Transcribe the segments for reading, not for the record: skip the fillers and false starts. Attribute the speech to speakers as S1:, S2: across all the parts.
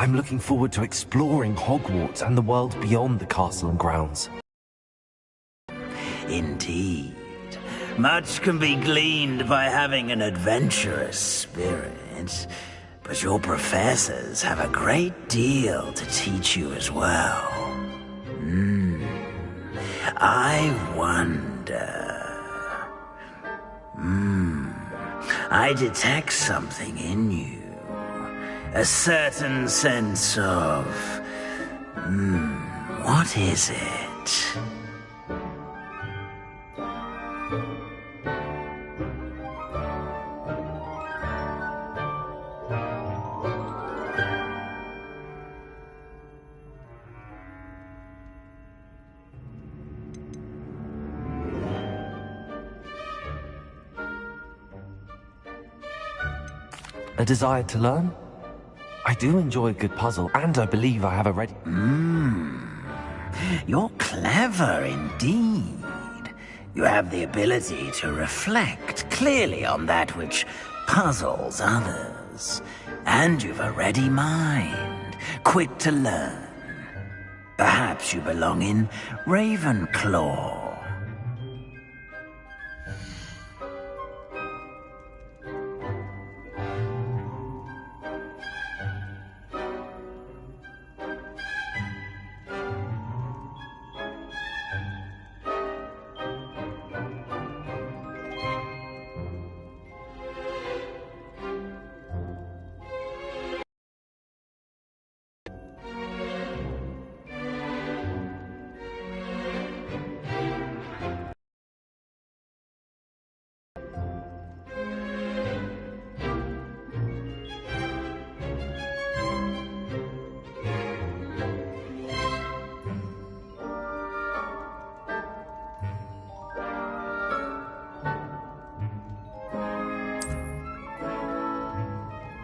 S1: I'm looking forward to exploring Hogwarts and the world beyond the castle and grounds.
S2: Indeed. Much can be gleaned by having an adventurous spirit, but your professors have a great deal to teach you as well. I wonder... I detect something in you. A certain sense of... what is it?
S1: A desire to learn? I do enjoy a good puzzle, and I believe I have a ready...
S2: You're clever indeed. You have the ability to reflect clearly on that which puzzles others. And you've a ready mind, quick to learn. Perhaps you belong in Ravenclaw.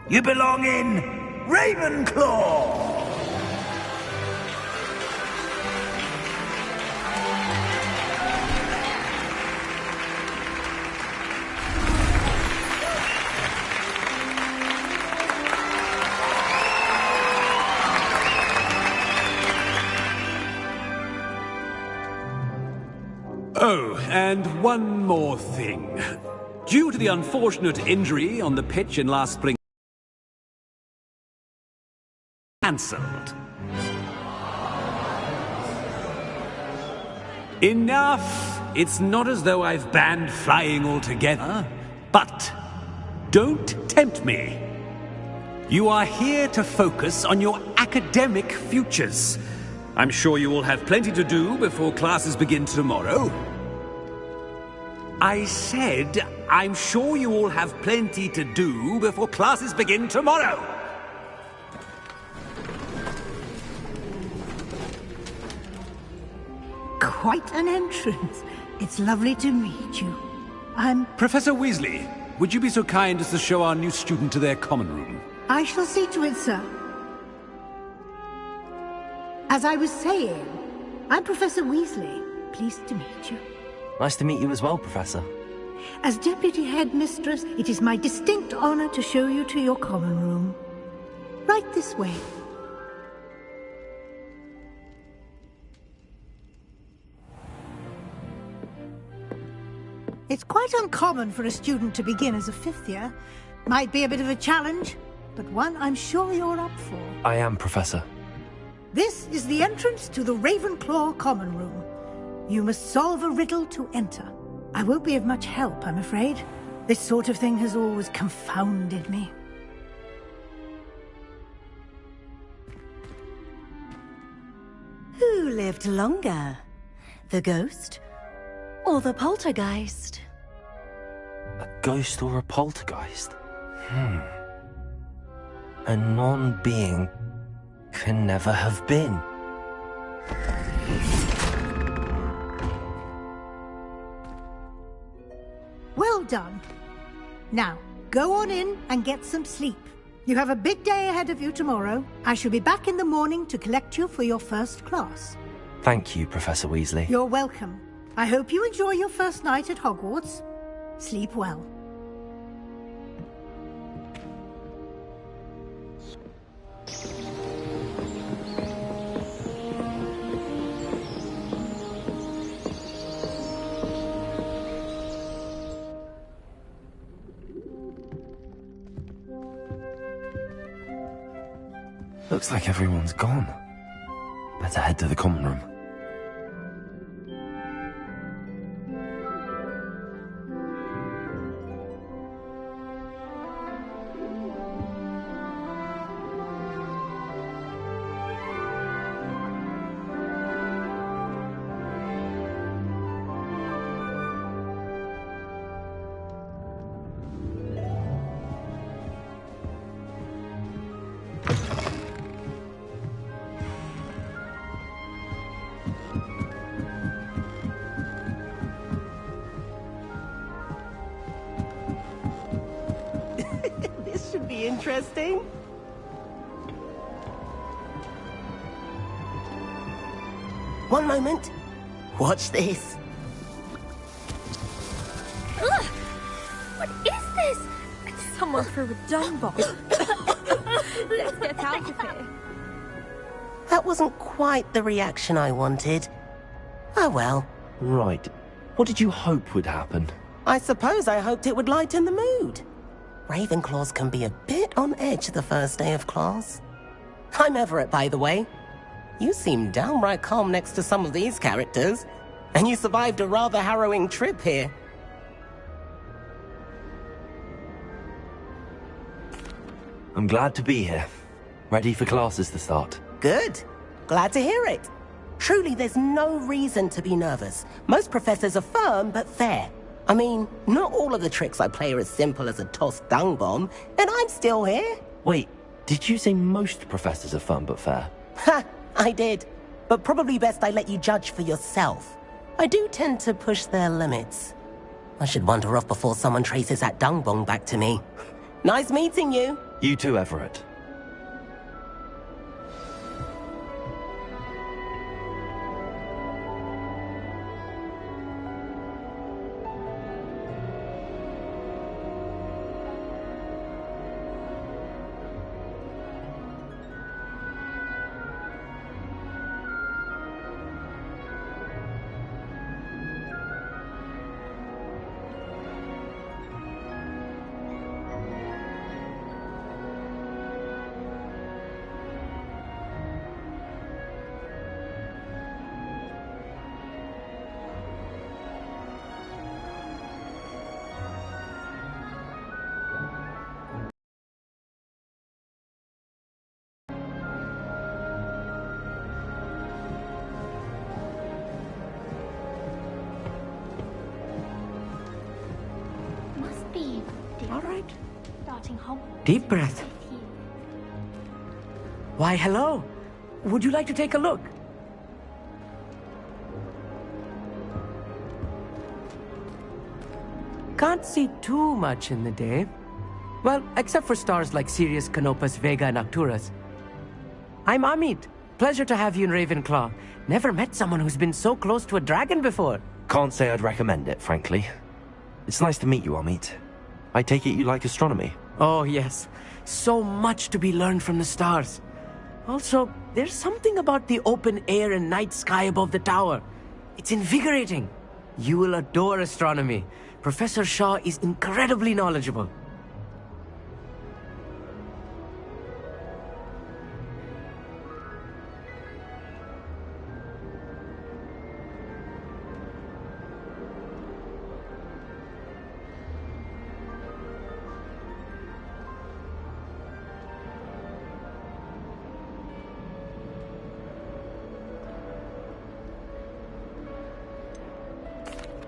S2: You belong in Ravenclaw!
S3: Oh, and one more thing. Due to the unfortunate injury on the pitch in last spring, cancelled. Enough! It's not as though I've banned flying altogether. But don't tempt me. You are here to focus on your academic futures. I'm sure you will have plenty to do before classes begin tomorrow. I said, I'm sure you all have plenty to do before classes begin tomorrow.
S4: Quite an entrance. It's lovely to meet you. I'm...
S3: Professor Weasley, would you be so kind as to show our new student to their common room?
S4: I shall see to it, sir. As I was saying, I'm Professor Weasley. Pleased to meet you.
S1: Nice to meet you as well, Professor.
S4: As Deputy Headmistress, it is my distinct honor to show you to your common room. Right this way. It's quite uncommon for a student to begin as a fifth year. Might be a bit of a challenge, but one I'm sure you're up for.
S1: I am, Professor.
S4: This is the entrance to the Ravenclaw common room. You must solve a riddle to enter. I won't be of much help, I'm afraid. This sort of thing has always confounded me.
S5: Who lived longer? The ghost or the poltergeist?
S1: A ghost or a poltergeist? A non-being can never have been.
S4: Well done. Now, go on in and get some sleep. You have a big day ahead of you tomorrow. I shall be back in the morning to collect you for your first class.
S1: Thank you, Professor Weasley.
S4: You're welcome. I hope you enjoy your first night at Hogwarts. Sleep well.
S1: Looks like everyone's gone. Better head to the common room.
S6: This should be interesting. One moment. Watch this.
S7: Ugh! What is this? Someone threw a dung bomb. Let's get out of here.
S6: That wasn't quite the reaction I wanted. Oh well.
S1: Right. What did you hope would happen?
S6: I suppose I hoped it would lighten the mood. Ravenclaws can be a bit on edge the first day of class. I'm Everett, by the way. You seem downright calm next to some of these characters, and you survived a rather harrowing trip here.
S1: I'm glad to be here. Ready for classes to start.
S6: Good. Glad to hear it. Truly, there's no reason to be nervous. Most professors are firm but fair. I mean, not all of the tricks I play are as simple as a tossed dung bomb, and I'm still here.
S1: Wait, did you say most professors are fun but fair?
S6: Ha! I did. But probably best I let you judge for yourself. I do tend to push their limits. I should wander off before someone traces that dung bomb back to me. Nice meeting you.
S1: You too, Everett.
S7: Must be
S6: All right.
S7: starting Hogwarts.
S8: Deep breath. Why, hello. Would you like to take a look? Can't see too much in the day. Well, except for stars like Sirius, Canopus, Vega, and Arcturus. I'm Amit. Pleasure to have you in Ravenclaw. Never met someone who's been so close to a dragon before.
S1: Can't say I'd recommend it, frankly. It's nice to meet you, Amit. I take it you like astronomy.
S8: Oh, yes. So much to be learned from the stars. Also, there's something about the open air and night sky above the tower. It's invigorating. You will adore astronomy. Professor Shaw is incredibly knowledgeable.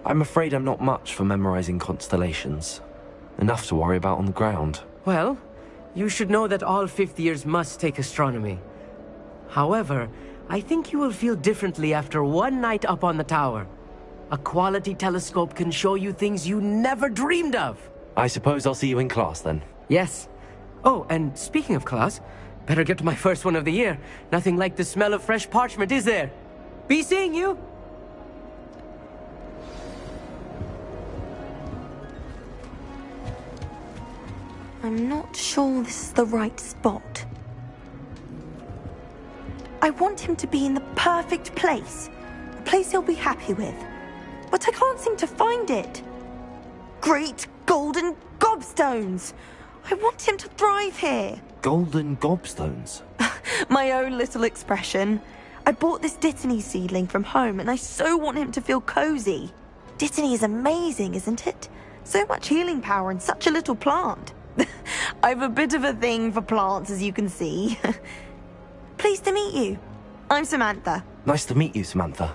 S1: I'm afraid I'm not much for memorizing constellations. Enough to worry about on the ground.
S8: Well, you should know that all fifth years must take astronomy. However, I think you will feel differently after one night up on the tower. A quality telescope can show you things you never dreamed of.
S1: I suppose I'll see you in class then.
S8: Yes. Oh, and speaking of class, better get to my first one of the year. Nothing like the smell of fresh parchment, is there? Be seeing you!
S7: I'm not sure this is the right spot. I want him to be in the perfect place. A place he'll be happy with. But I can't seem to find it. Great golden gobstones! I want him to thrive here.
S1: Golden gobstones?
S7: My own little expression. I bought this Dittany seedling from home and I so want him to feel cozy. Dittany is amazing, isn't it? So much healing power in such a little plant. I've a bit of a thing for plants, as you can see. Pleased to meet you. I'm Samantha.
S1: Nice to meet you, Samantha.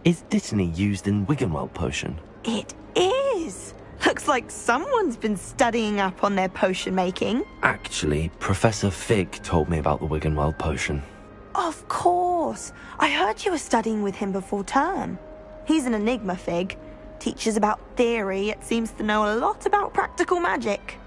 S1: Is Dittany used in Wiggenweld potion?
S7: It is. Looks like someone's been studying up on their potion making.
S1: Actually, Professor Fig told me about the Wiggenweld potion.
S7: Of course. I heard you were studying with him before term. He's an enigma, Fig. Teaches about theory, yet seems to know a lot about practical magic.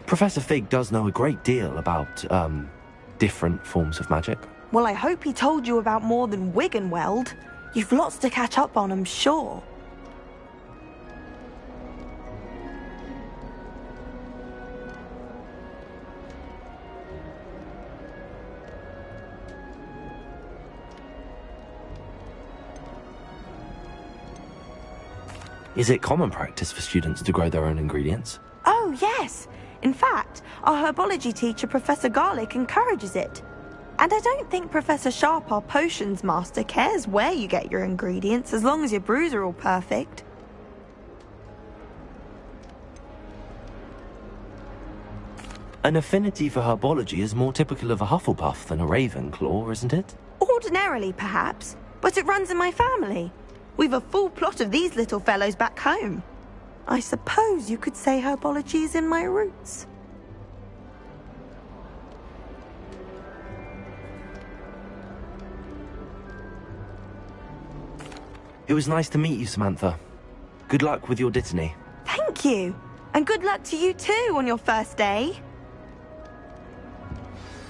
S1: Professor Fig does know a great deal about, different forms of magic.
S7: Well, I hope he told you about more than Wiggenweld. You've lots to catch up on, I'm sure.
S1: Is it common practice for students to grow their own ingredients?
S7: Oh, yes. In fact, our herbology teacher, Professor Garlick, encourages it. And I don't think Professor Sharp, our potions master, cares where you get your ingredients, as long as your brews are all perfect.
S1: An affinity for herbology is more typical of a Hufflepuff than a Ravenclaw, isn't it?
S7: Ordinarily, perhaps, but it runs in my family. We've a full plot of these little fellows back home. I suppose you could say herbology is in my roots.
S1: It was nice to meet you, Samantha. Good luck with your Dittany.
S7: Thank you. And good luck to you too on your first day.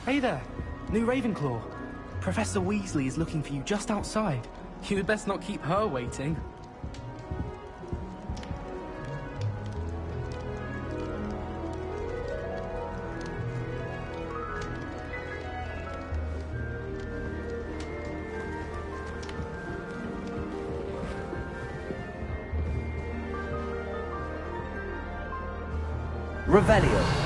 S9: Hey there, new Ravenclaw. Professor Weasley is looking for you just outside. You had best not keep her waiting.
S1: Revelio.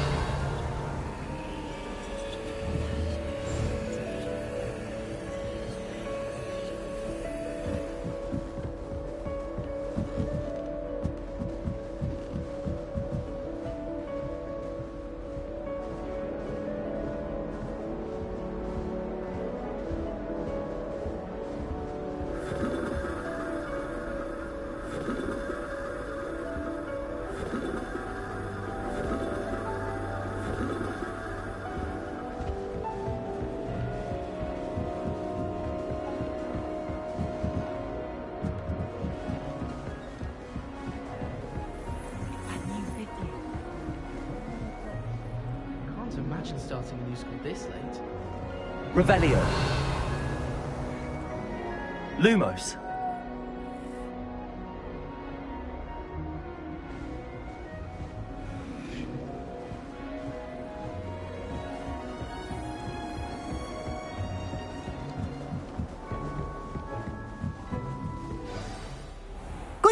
S9: Imagine starting a new school this late.
S1: Revelio. Lumos.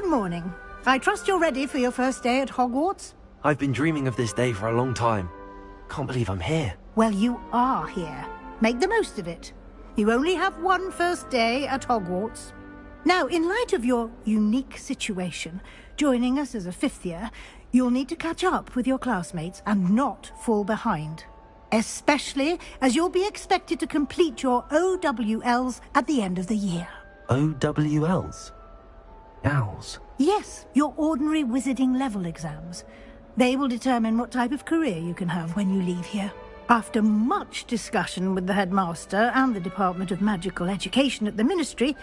S4: Good morning. I trust you're ready for your first day at Hogwarts?
S1: I've been dreaming of this day for a long time. Can't believe I'm here.
S4: Well, you are here. Make the most of it. You only have one first day at Hogwarts. Now, in light of your unique situation, joining us as a fifth year, you'll need to catch up with your classmates and not fall behind. Especially as you'll be expected to complete your OWLs at the end of the year.
S1: OWLs? Owls?
S4: Yes, your ordinary wizarding level exams. They will determine what type of career you can have when you leave here. After much discussion with the headmaster and the Department of Magical Education at the Ministry,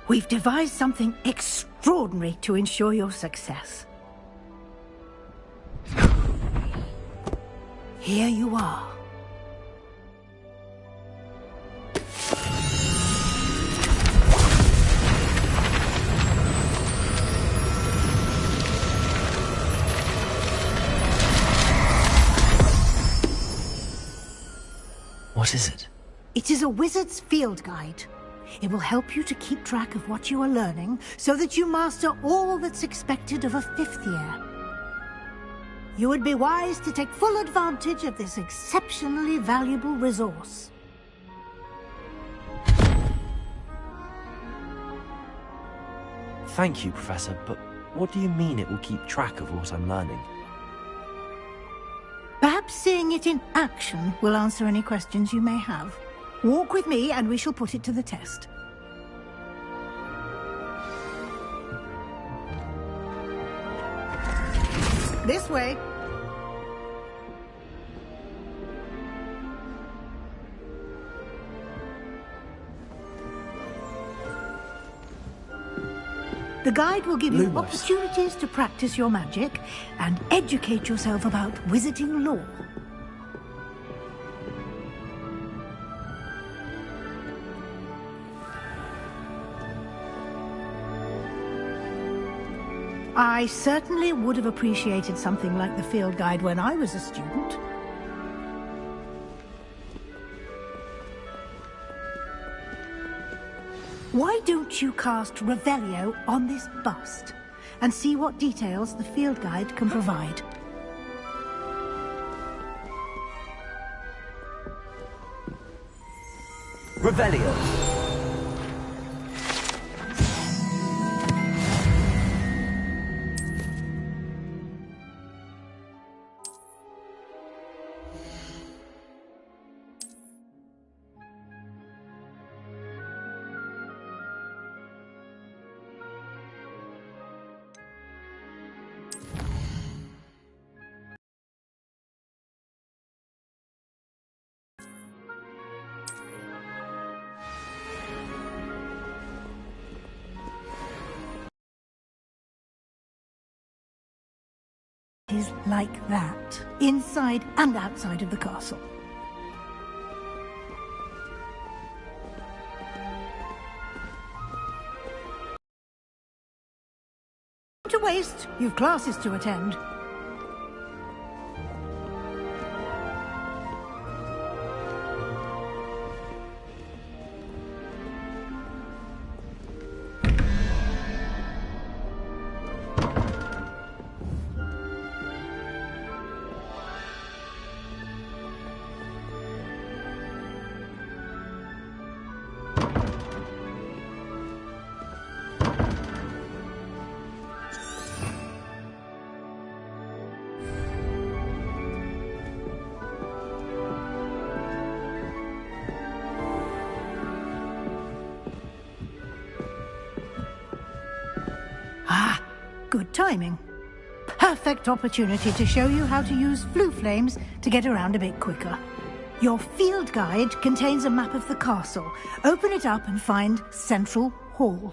S4: we've devised something extraordinary to ensure your success. Here you are.
S1: What is it?
S4: It is a wizard's field guide. It will help you to keep track of what you are learning so that you master all that's expected of a fifth year. You would be wise to take full advantage of this exceptionally valuable resource.
S1: Thank you, Professor, but what do you mean it will keep track of what I'm learning?
S4: Perhaps seeing it in action will answer any questions you may have. Walk with me and we shall put it to the test. This way. The guide will give you opportunities to practice your magic and educate yourself about wizarding lore. I certainly would have appreciated something like the field guide when I was a student. Why don't you cast Revelio on this bust and see what details the field guide can provide?
S1: Revelio!
S4: Is like that, inside and outside of the castle. To waste, you've classes to attend. Ah, good timing. Perfect opportunity to show you how to use flue flames to get around a bit quicker. Your field guide contains a map of the castle. Open it up and find Central Hall.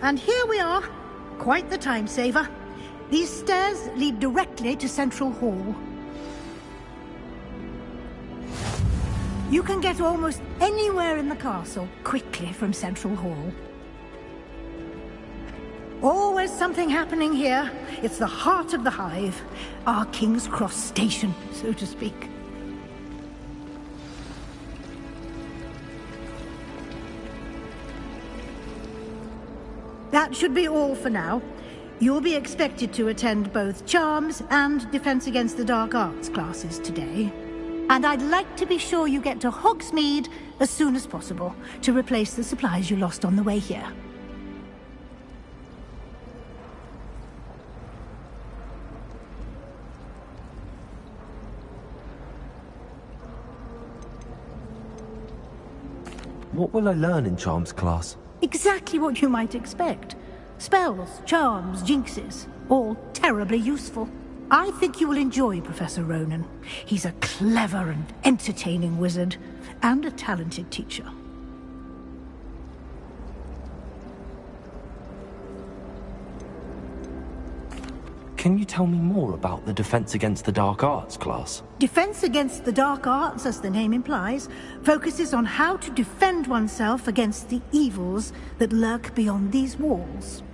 S4: And here we are. Quite the time saver. These stairs lead directly to Central Hall. You can get almost anywhere in the castle quickly from Central Hall. Always something happening here. It's the heart of the hive. Our King's Cross station, so to speak. That should be all for now. You'll be expected to attend both Charms and Defense Against the Dark Arts classes today. And I'd like to be sure you get to Hogsmeade as soon as possible to replace the supplies you lost on the way here.
S1: What will I learn in Charms class?
S4: Exactly what you might expect. Spells, charms, jinxes, all terribly useful. I think you will enjoy Professor Ronan. He's a clever and entertaining wizard, and a talented teacher.
S1: Can you tell me more about the Defense Against the Dark Arts class?
S4: Defense Against the Dark Arts, as the name implies, focuses on how to defend oneself against the evils that lurk beyond these walls.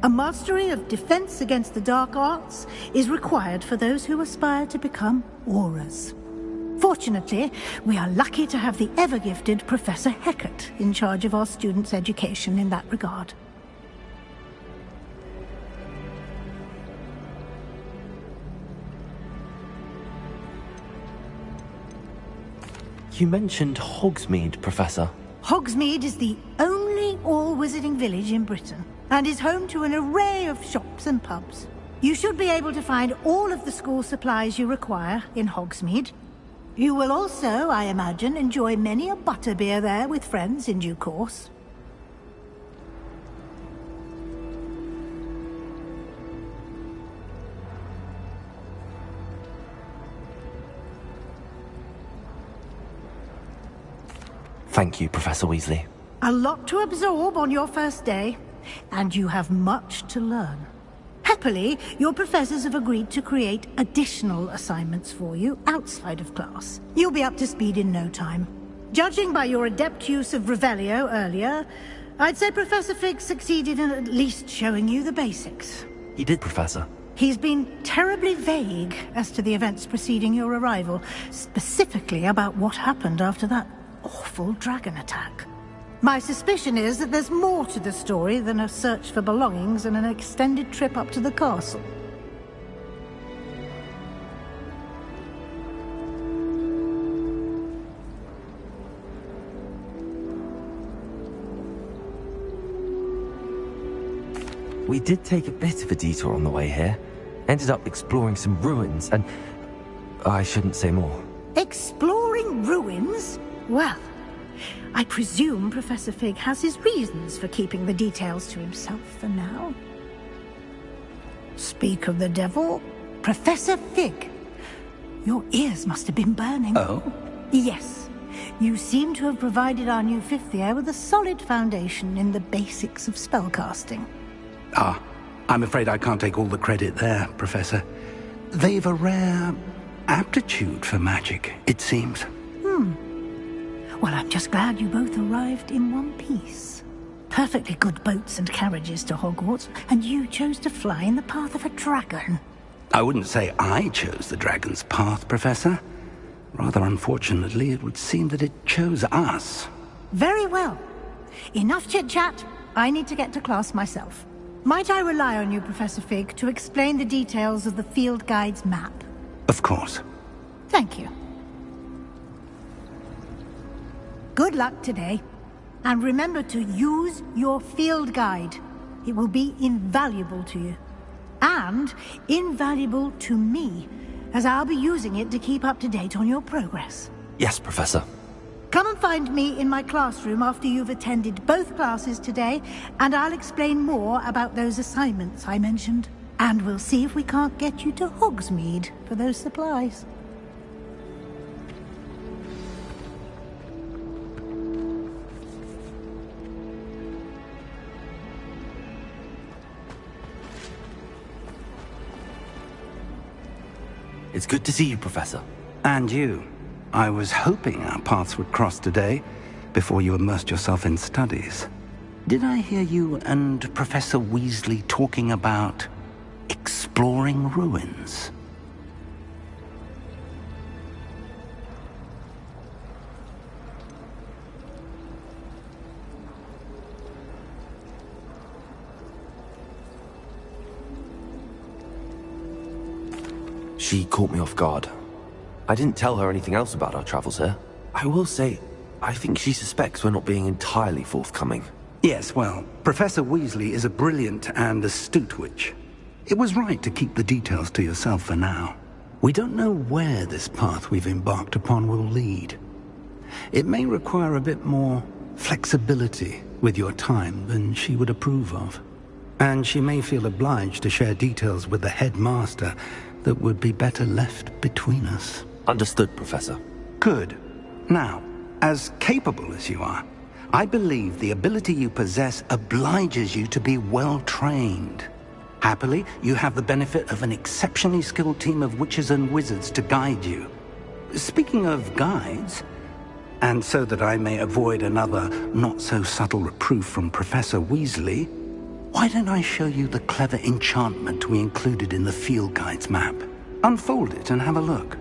S4: A mastery of Defense Against the Dark Arts is required for those who aspire to become Auras. Fortunately, we are lucky to have the ever-gifted Professor Hecat in charge of our students' education in that regard.
S1: You mentioned Hogsmeade, Professor.
S4: Hogsmeade is the only all-wizarding village in Britain, and is home to an array of shops and pubs. You should be able to find all of the school supplies you require in Hogsmeade. You will also, I imagine, enjoy many a butterbeer there with friends in due course.
S1: Thank you, Professor Weasley.
S4: A lot to absorb on your first day, and you have much to learn. Happily, your professors have agreed to create additional assignments for you outside of class. You'll be up to speed in no time. Judging by your adept use of Revelio earlier, I'd say Professor Fig succeeded in at least showing you the basics.
S1: He did, Professor.
S4: He's been terribly vague as to the events preceding your arrival, specifically about what happened after that awful dragon attack. My suspicion is that there's more to the story than a search for belongings and an extended trip up to the castle.
S1: We did take a bit of a detour on the way here. Ended up exploring some ruins and... I shouldn't say more.
S4: Exploring ruins? Well, I presume Professor Fig has his reasons for keeping the details to himself for now. Speak of the devil, Professor Fig. Your ears must have been burning.
S2: Oh?
S4: Yes. You seem to have provided our new fifth year with a solid foundation in the basics of spellcasting.
S10: Ah, I'm afraid I can't take all the credit there, Professor. They've a rare aptitude for magic, it seems.
S4: Well, I'm just glad you both arrived in one piece. Perfectly good boats and carriages to Hogwarts, and you chose to fly in the path of a dragon.
S10: I wouldn't say I chose the dragon's path, Professor. Rather unfortunately, it would seem that it chose us.
S4: Very well. Enough chit-chat. I need to get to class myself. Might I rely on you, Professor Fig, to explain the details of the field guide's map?
S10: Of course.
S4: Thank you. Good luck today. And remember to use your field guide. It will be invaluable to you. And invaluable to me, as I'll be using it to keep up to date on your progress.
S1: Yes, Professor.
S4: Come and find me in my classroom after you've attended both classes today, and I'll explain more about those assignments I mentioned. And we'll see if we can't get you to Hogsmeade for those supplies.
S1: It's good to see you, Professor.
S10: And you. I was hoping our paths would cross today, before you immersed yourself in studies. Did I hear you and Professor Weasley talking about exploring ruins?
S1: She caught me off guard. I didn't tell her anything else about our travels here. I will say, I think she suspects we're not being entirely forthcoming.
S10: Yes, well, Professor Weasley is a brilliant and astute witch. It was right to keep the details to yourself for now. We don't know where this path we've embarked upon will lead. It may require a bit more flexibility with your time than she would approve of. And she may feel obliged to share details with the headmaster that would be better left between us.
S1: Understood, Professor.
S10: Good. Now, as capable as you are, I believe the ability you possess obliges you to be well-trained. Happily, you have the benefit of an exceptionally skilled team of witches and wizards to guide you. Speaking of guides, and so that I may avoid another not-so-subtle reproof from Professor Weasley, why don't I show you the clever enchantment we included in the field guide's map? Unfold it and have a look.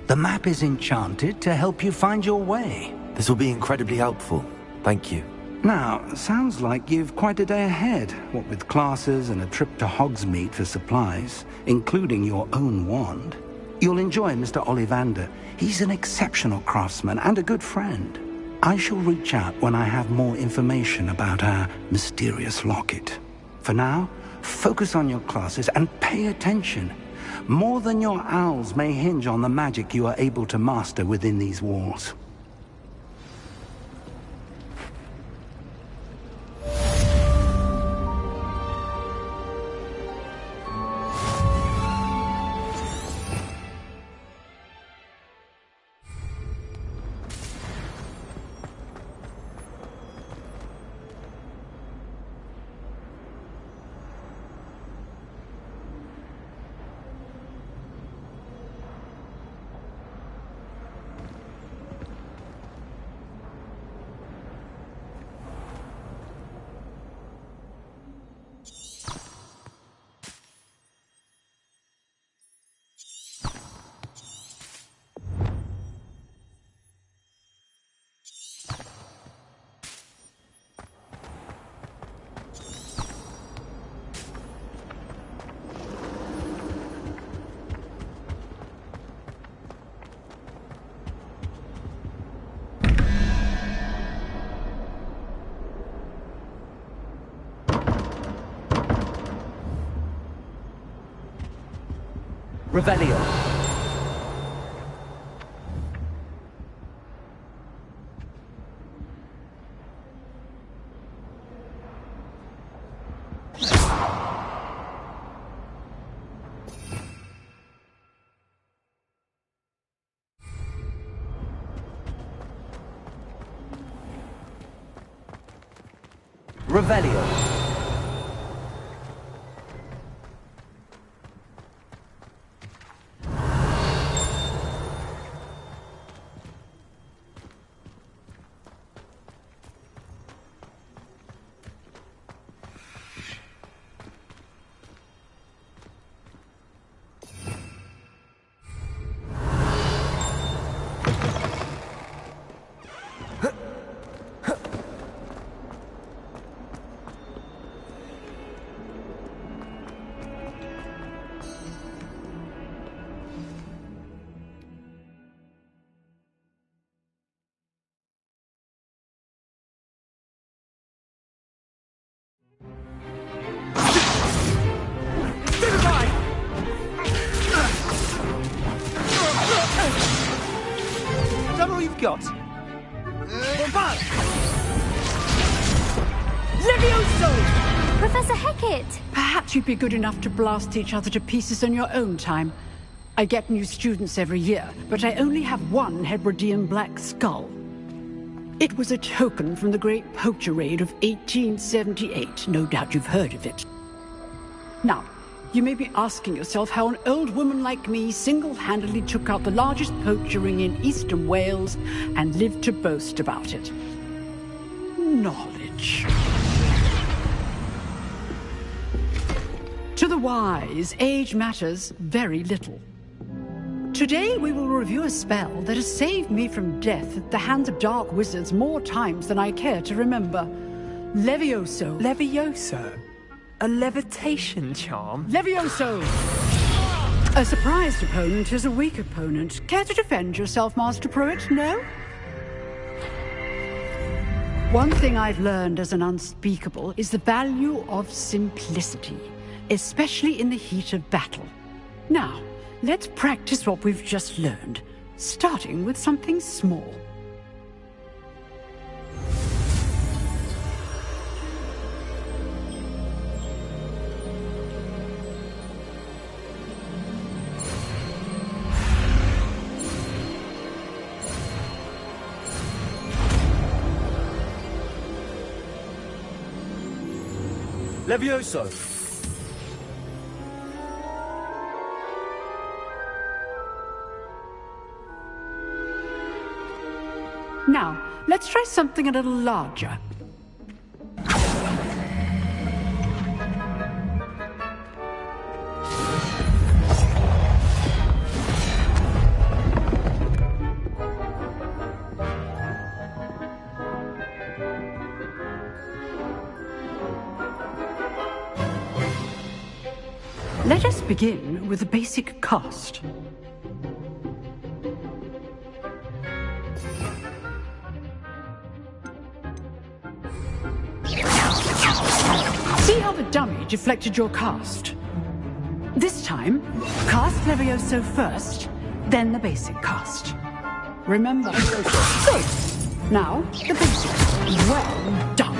S10: The map is enchanted to help you find your way.
S1: This will be incredibly helpful. Thank you.
S10: Now, sounds like you've quite a day ahead, what with classes and a trip to Hogsmeade for supplies, including your own wand. You'll enjoy Mr. Ollivander. He's an exceptional craftsman and a good friend. I shall reach out when I have more information about our mysterious locket. For now, focus on your classes and pay attention. More than your owls may hinge on the magic you are able to master within these walls.
S1: Revelio. Revelio.
S11: Got. Levioso! Professor Hecat!
S12: Perhaps you'd be good enough to blast each other to pieces in your own time. I get new students every year, but I only have one Hebridean black skull. It was a token from the Great Poacher Raid of 1878. No doubt you've heard of it. Now, you may be asking yourself how an old woman like me single-handedly took out the largest poacher ring in eastern Wales and lived to boast about it. Knowledge. To the wise, age matters very little. Today we will review a spell that has saved me from death at the hands of dark wizards more times than I care to remember. Levioso.
S13: Levioso? A levitation charm?
S12: Levioso! A surprised opponent is a weak opponent. Care to defend yourself, Master Pruitt? No? One thing I've learned as an unspeakable is the value of simplicity, especially in the heat of battle. Now, let's practice what we've just learned, starting with something small.
S1: Levioso!
S12: Now, let's try something a little larger. Let us begin with a basic cast. See how the dummy deflected your cast? This time, cast Levioso first, then the basic cast. Remember. Good. Now, the basic. Well done.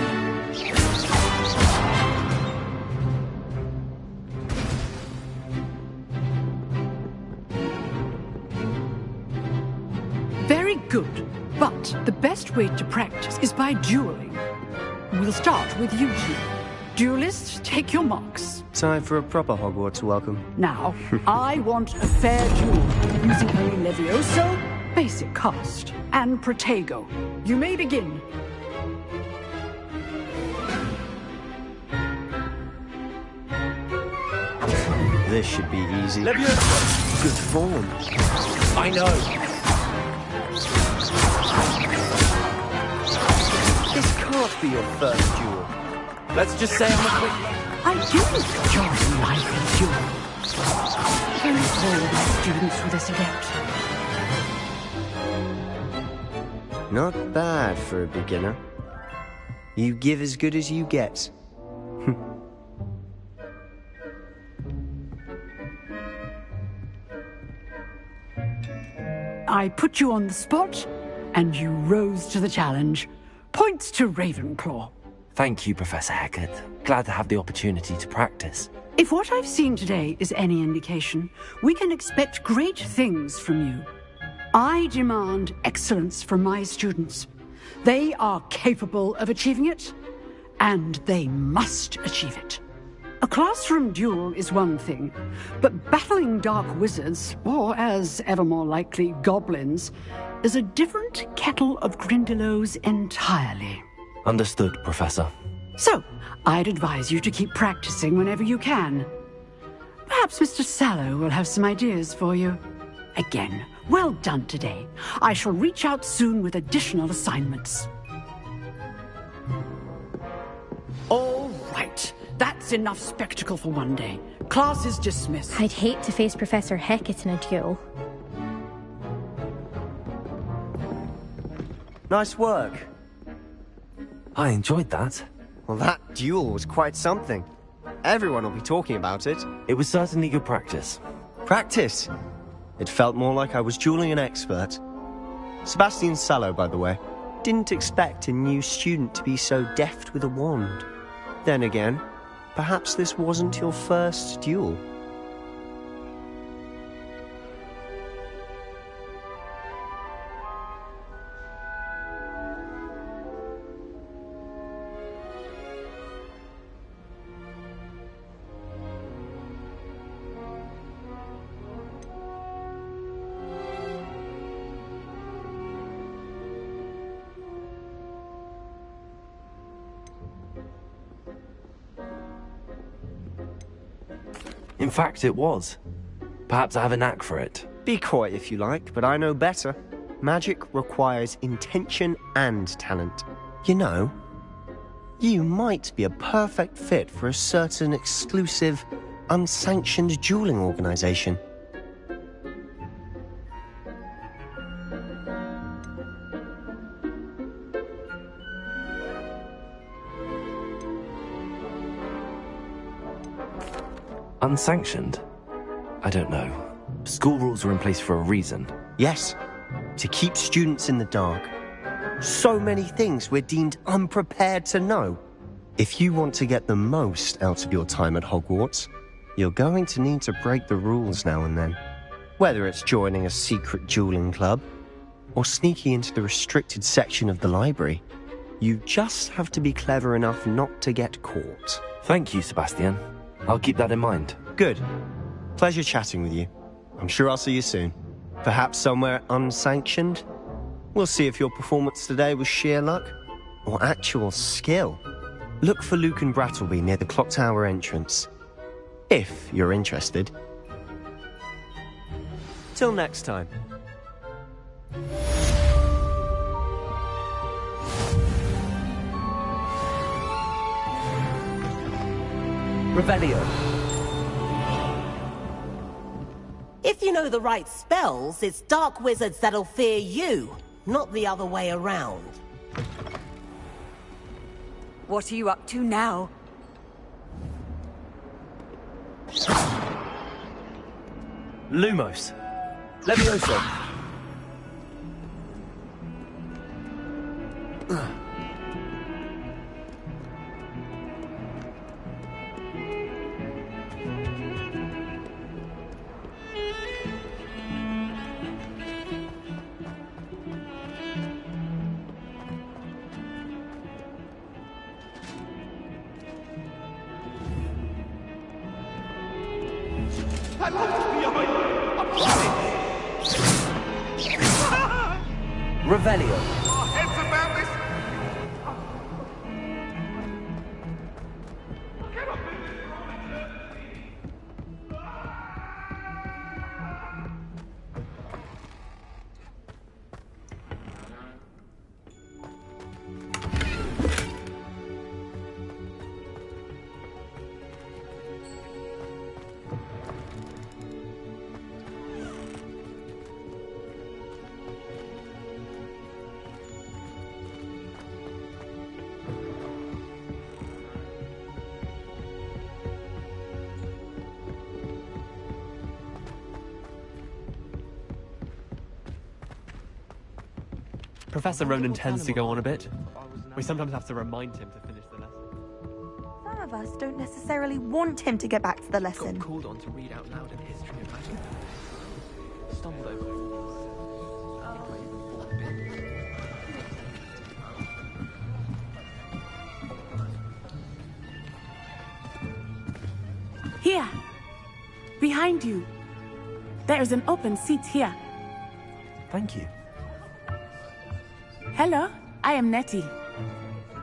S12: Very good, but the best way to practice is by dueling. We'll start with you two. Duelists, take your marks.
S14: Time for a proper Hogwarts welcome.
S12: Now, I want a fair duel, using only Levioso, basic cast, and Protego. You may begin.
S14: This should be easy.
S1: Levioso!
S14: Good form.
S1: I know.
S14: This can't be your first duel.
S1: Let's just say I'm a quick...
S12: I do enjoy life in duel. Very all of my students with this adept.
S14: Not bad for a beginner. You give as good as you get.
S12: I put you on the spot, and you rose to the challenge. Points to Ravenclaw.
S1: Thank you, Professor Hecat. Glad to have the opportunity to practice.
S12: If what I've seen today is any indication, we can expect great things from you. I demand excellence from my students. They are capable of achieving it, and they must achieve it. A classroom duel is one thing, but battling dark wizards, or as ever more likely, goblins, is a different kettle of Grindylows entirely.
S1: Understood, Professor.
S12: So, I'd advise you to keep practicing whenever you can. Perhaps Mr. Sallow will have some ideas for you. Again, well done today. I shall reach out soon with additional assignments. All right. That's enough spectacle for one day. Class is dismissed.
S11: I'd hate to face Professor Hecat in a duel.
S14: Nice work.
S1: I enjoyed that.
S14: Well, that duel was quite something. Everyone will be talking about it.
S1: It was certainly good practice.
S14: Practice? It felt more like I was dueling an expert. Sebastian Sallow, by the way. Didn't expect a new student to be so deft with a wand. Then again, perhaps this wasn't your first duel.
S1: In fact, it was. Perhaps I have a knack for it.
S14: Be quiet if you like, but I know better. Magic requires intention and talent. You know, you might be a perfect fit for a certain exclusive, unsanctioned dueling organization.
S1: Unsanctioned? I don't know. School rules were in place for a reason.
S14: Yes, to keep students in the dark. So many things we're deemed unprepared to know. If you want to get the most out of your time at Hogwarts, you're going to need to break the rules now and then. Whether it's joining a secret dueling club, or sneaking into the restricted section of the library, you just have to be clever enough not to get caught.
S1: Thank you, Sebastian. I'll keep that in mind.
S14: Good. Pleasure chatting with you. I'm sure I'll see you soon. Perhaps somewhere unsanctioned? We'll see if your performance today was sheer luck or actual skill. Look for Luke and Brattleby near the clock tower entrance, if you're interested. Till next time.
S8: Revelio.
S6: If you know the right spells, it's dark wizards that'll fear you, not the other way around.
S15: What are you up to now?
S1: Lumos. Levioso.
S8: Revelio.
S13: Professor Ronan tends to go on a bit. We sometimes have to remind him to finish the lesson.
S7: Some of us don't necessarily want him to get back to the lesson.
S13: Got called on to read out loud a history of magic. Stumbled over
S16: Here. Behind you. There is an open seat here.
S1: Thank you.
S16: Hello, I am Nettie.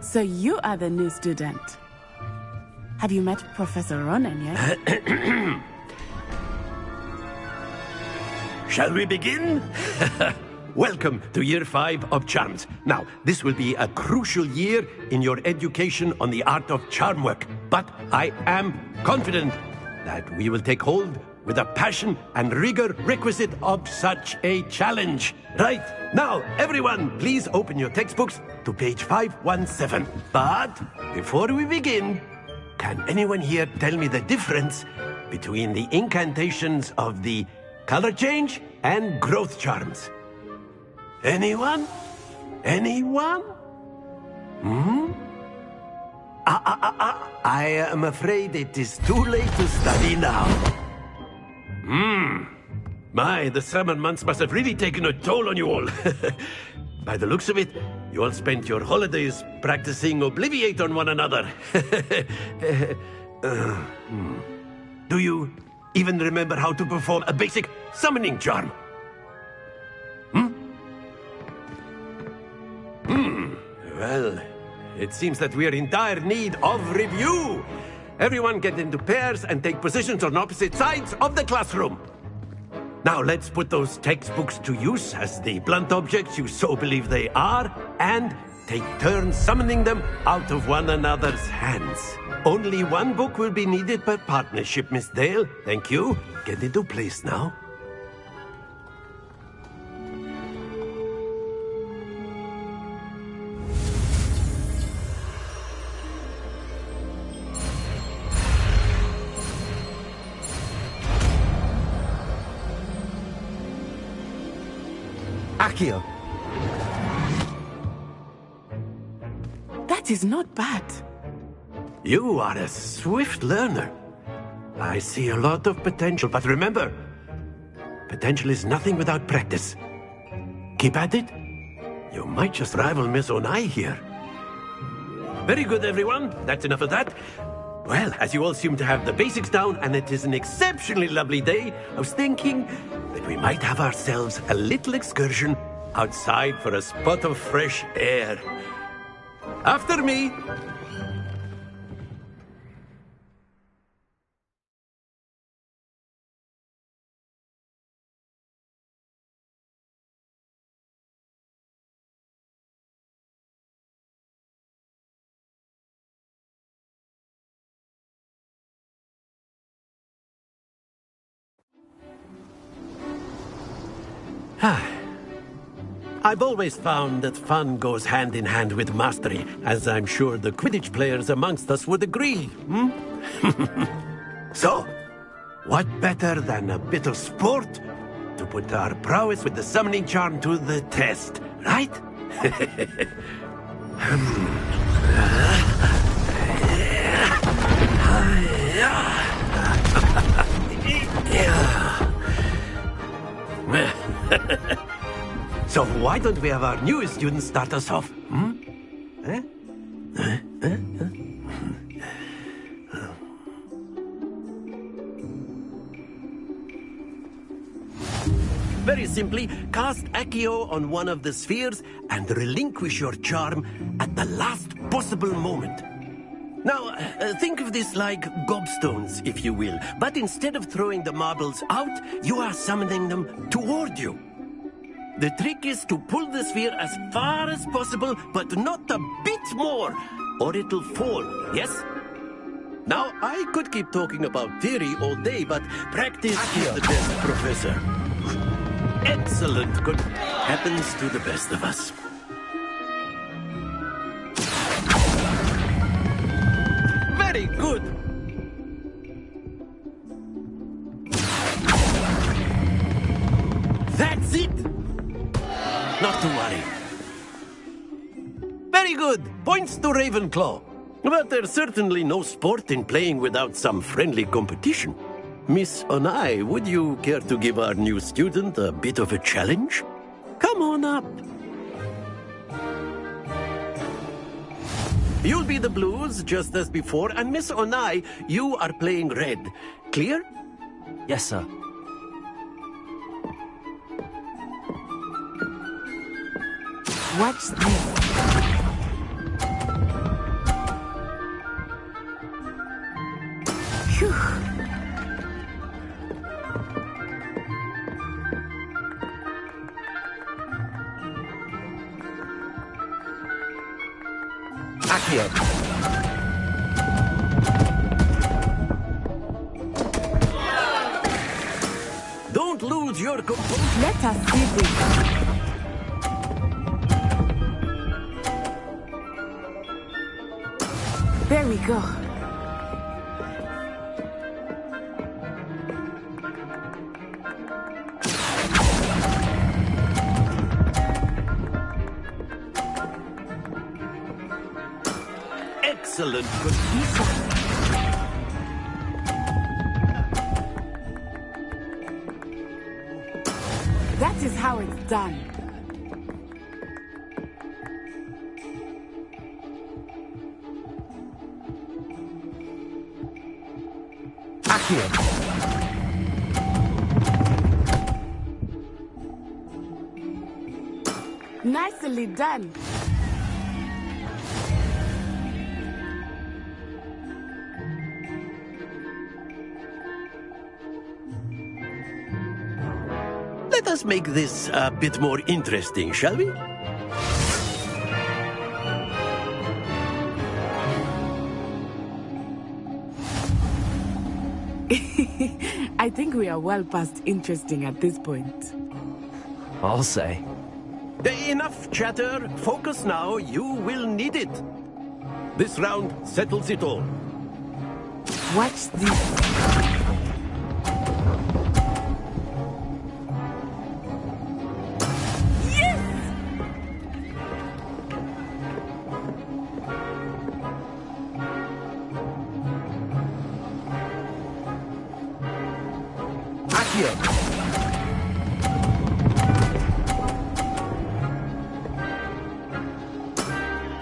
S16: So you are the new student. Have you met Professor Ronan yet?
S17: Shall we begin? Welcome to Year 5 of Charms. Now, this will be a crucial year in your education on the art of charm work, but I am confident that we will take hold with the passion and rigor requisite of such a challenge. Right, now, everyone, please open your textbooks to page 517. But before we begin, can anyone here tell me the difference between the incantations of the color change and growth charms? Anyone? Anyone? I am afraid it is too late to study now. My, the summer months must have really taken a toll on you all. By the looks of it, you all spent your holidays practicing Obliviate on one another. Do you even remember how to perform a basic summoning charm? Well, it seems that we are in dire need of review. Everyone get into pairs and take positions on opposite sides of the classroom. Now let's put those textbooks to use as the blunt objects you so believe they are, and take turns summoning them out of one another's hands. Only one book will be needed per partnership, Miss Dale. Thank you. Get into place now.
S14: Accio.
S16: That is not bad.
S17: You are a swift learner. I see a lot of potential, but remember, potential is nothing without practice. Keep at it. You might just rival Miss Onai here. Very good, everyone. That's enough of that. Well, as you all seem to have the basics down, and it is an exceptionally lovely day, I was thinking that we might have ourselves a little excursion outside for a spot of fresh air. After me! I've always found that fun goes hand in hand with mastery, as I'm sure the Quidditch players amongst us would agree. So, what better than a bit of sport to put our prowess with the summoning charm to the test, right? So why don't we have our newest student start us off? Very simply, cast Accio on one of the spheres and relinquish your charm at the last possible moment. Now, think of this like gobstones, if you will. But instead of throwing the marbles out, you are summoning them toward you. The trick is to pull the sphere as far as possible, but not a bit more, or it'll fall, yes? Now, I could keep talking about theory all day, but practice is the best, Professor. Excellent. Good. Happens to the best of us. Very good. That's it. Not to worry. Very good. Points to Ravenclaw. But there's certainly no sport in playing without some friendly competition. Miss Onai, would you care to give our new student a bit of a challenge? Come on up. You'll be the blues, just as before, and Miss Onai, you are playing red. Clear?
S18: Yes, sir.
S16: What's this? Phew.
S14: Accio.
S17: Don't lose your composure.
S16: Let us see this. There we go.
S17: excellent.
S16: That is how it's done. Nicely done.
S17: Let us make this a bit more interesting, shall we?
S16: I think we are well past interesting at this point.
S1: I'll say.
S17: Enough chatter. Focus now. You will need it. This round settles it all.
S16: Watch this.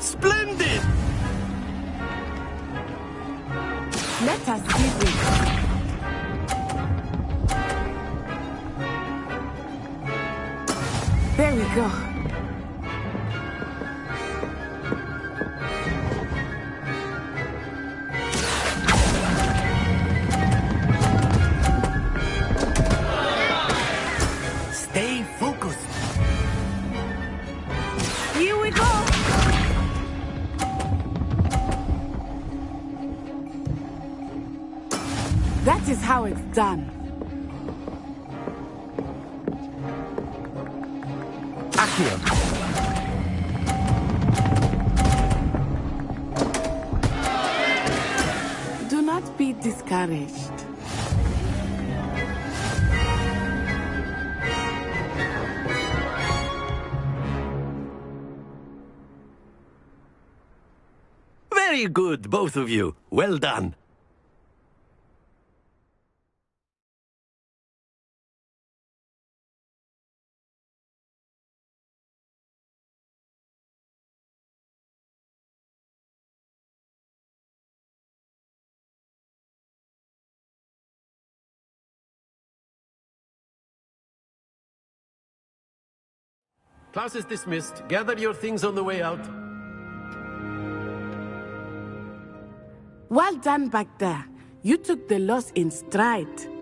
S17: Splendid!
S16: Let us see this. There we go.
S17: Stay focused.
S16: Here we go. That is how it's done. Do not be discouraged.
S17: Very good, both of you. Well done. Class is dismissed. Gather your things on the way out.
S16: Well done back there. You took the loss in stride.